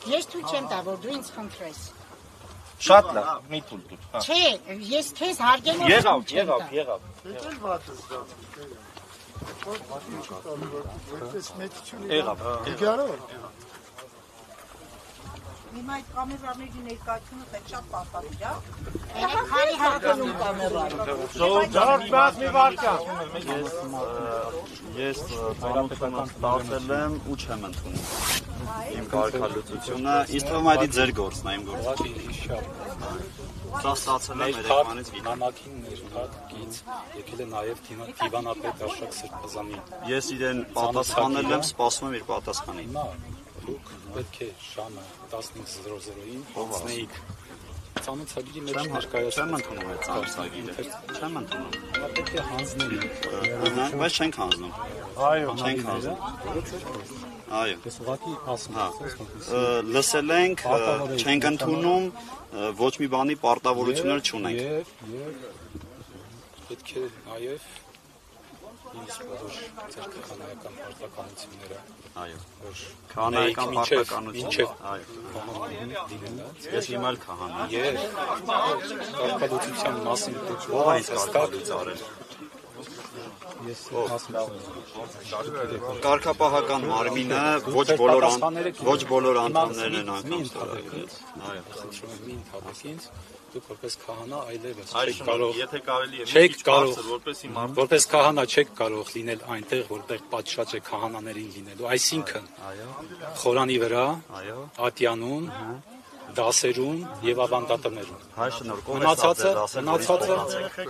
Ես թույլ չեմ տա, որ դու ինձ խնդրես։ Շատ լավ, մի թույլ տուր։ Չէ, ես քեզ հարգելով Եղավ։ Հիմա այդ կամերաների ներկայությունը պետք շատ պարտադիր է։ Քանի հարգանում կամերան։ Ես ծանոթական ստացել եմ ու չեմ ընդունում։ Իմ կարգալուծությունը, ինձ թվում է դա ձեր գործն է, իմ գործը։ Սա ստացել եմ երեքմանից վիդեո։ Նամակին ներկայից եկել է նաև դիվանապետ Աշակ Սրբազանի։ Ես իրեն պատասխանել եմ, սպասում եմ իր պատասխանին։ Հիմա դուք պետք է ժամը 15:00-ին անցնեիք ծանոթագիրի մեջ ներկայացնել։ Չեմ ընդունում այդ ծանոթագիրը։ Չեմ ընդունում։ Հիմա պետք է հանձնեի։ Բայց չենք հանձնում։ Այո, չենք հանձնում։ Այո։ Ես ուղղակի ասում եմ։ Լսել ենք, չենք ընդունում, ոչ մի բանի պարտավորություններ չունենք։ Եվ պետք է նաև ինձ բոլոր ձեր քահանայական պարտականությունները Այո։ որ Քահանայական պարտականություն։ այո, Ես հիմա էլ քահանա եմ։ Եվ կարգալուծության մասին Ո՞վ է այս կարգալուծ արել։ ես ասում եմ Կարգապահական մարմինը ոչ բոլոր անդամներն են անգամ ստորագրել։ Այո։ խնդրում եմ մի ընդհատեք ինձ դուք որպես քահանա այլևս Այո, չեք կարող եթե կարելի է չեք մի քիչ կարող բարձր, որպեսզի մարդ որպես քահանա չեք կարող լինել այնտեղ որտեղ պատշաճ է քահանաներին լինելու այսինքն խորանի վրա ատյանում դասերում եւ ավանդատներում Հայ շնորհքով մնացածը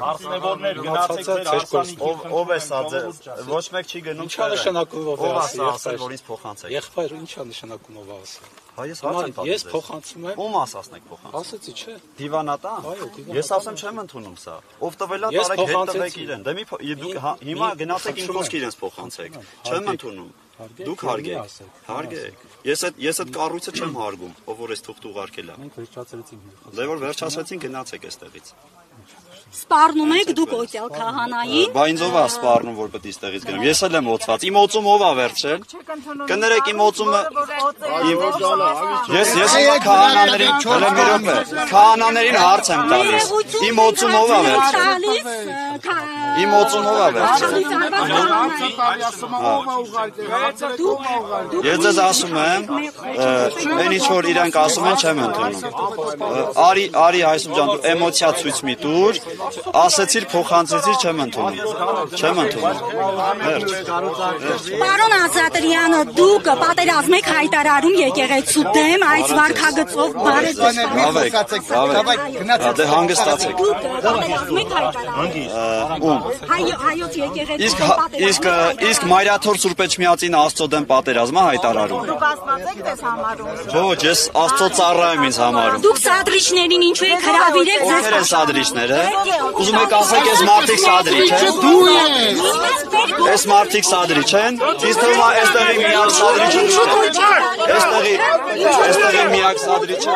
Արսնեվորներ գնացեք ձեր արսանիքի ով է սա ձեր ոչ մեկ չի գնում ինչա նշանակում ով է ասել որ ինձ փոխանցեք եղբայր ինչա նշանակում ով է ասել Ես հարց եմ տալիս ես փոխանցում եմ ում ասացնեք փոխանցեք ասեցի չէ դիվանատա այո դիվանատա ես ասեմ չեմ ընդունում սա ով տվելա տարեք հետ տվեք իրեն դե մի դուք հիմա գնացեք իմ խոսքը իրենց փոխանցեք չեմ ընդունում Դուք հարգեք ես այդ կառույցը չեմ հարգում ով որ էս թուղթ ուղարկել է մենք վերջացրեցինք դե որ վերջացրեցին գնացեք այստեղից Սպառնում եք դուք օծյալ քահանային Բա ինձ ով է սպառնում որ պետք է այստեղից գնամ ես էլ եմ օծված իմ օծում ով է վերջել կներեք իմ օծումը ես քահանաներին քահանաներին հարց եմ տալիս իմ օծում ով է վերջել իմ օծում ով է վերջել Ես ձեզ ասում եմ այն ինչ որ իրանք ասում են չեմ ընդունում արի Հայսուր ջան դու էմոցիա ցույց մի տուր ասեցիր փոխանցեցիր չեմ ընդունում վերջ Պարոն Ազատրյանը դուք պատերազմ եք հայտարարում եկեղեցու դեմ այս վարքագծով Դե հանգստացեք պատերազմ եք հայտարարում հայոց եկեղեցու Իսկ Մայրաթոր Սուրբ Էջմիածին Աստծո դեմ պատերազմը հայտարարում Դուք ասացեք դες համարում Ոչ, ես Աստծո ծառա եմ ինձ համարում Դուք սադրիչներին ինչու եք հրավիրել ձեզ Ովքեր են սադրիչները Ուզում եք ասեք ես մարդիկ սադրիչ են Ես մարդիկ սադրիչ են Ինձ թվում է այստեղի միակ սադրիչը Այստեղի միակ սադրիչը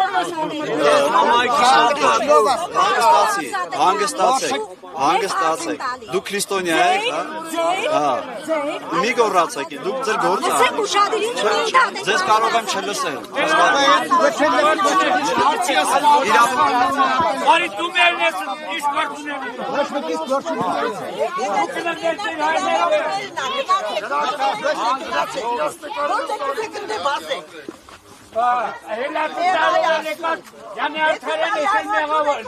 Հանգստացեք Դուք քրիստոնյա եք Մի գոռացեք դուք ձեր գործը Ձեզ կարող եմ չլսել Արի դու մերն ես իշ գործունել Ոչ մեկից գործունել Հելա դարան եկած Յանի արդարեն ես էլ մեղավորն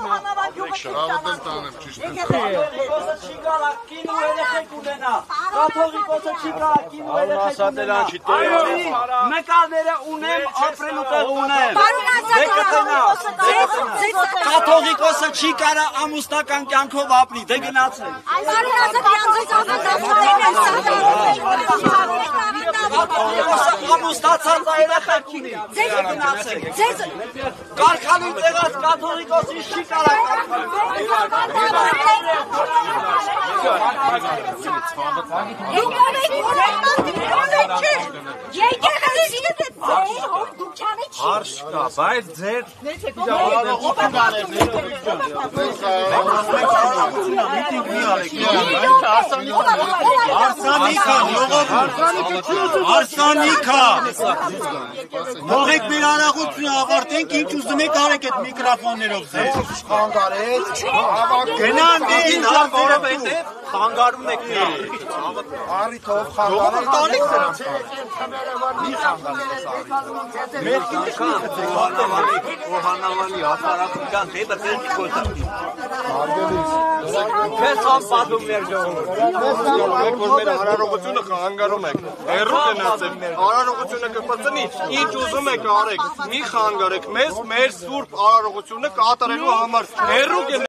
Շարավատել տանեմ ճիշտ Կաթողիկոսը չի գալա կինու երեխեք ունենա Կաթողիկոսը չի գալա կինու երեխեք ունենա Այո մեկալները ունեմ ապրելու տեղ ունեմ Կաթողիկոսը չի կարա ամուսնական կյանքով ապրի դե գնացեք Ամուսնացած երեխեք ունի Ձեզ գնացեք Կարգալույց եղած կաթողիկոսի չի կարա Եկեղեցին է դե դուք չանեք Արշ կա, բայց ձեր Արսանիքա Նողեք մեր արաղությունը ավարտենք, ինչ ուզում եք արեք այդ միկրոֆոններով ձեզ Գնան դին հարցերով եք խանգարում եք Արիթով խանգարեք Օհանավանի հասարակության հետը պետք է Քեզ համբադում մեր ժողովուրդ որ մեր արարողությունը խանգարում եք։ Հերո գնացեք, արարողությունը կպծնի, ինչ ուզում եք արեք, մի խանգարեք մեզ, մեր սուրբ արարողությունը կատարելու համար։ Հերո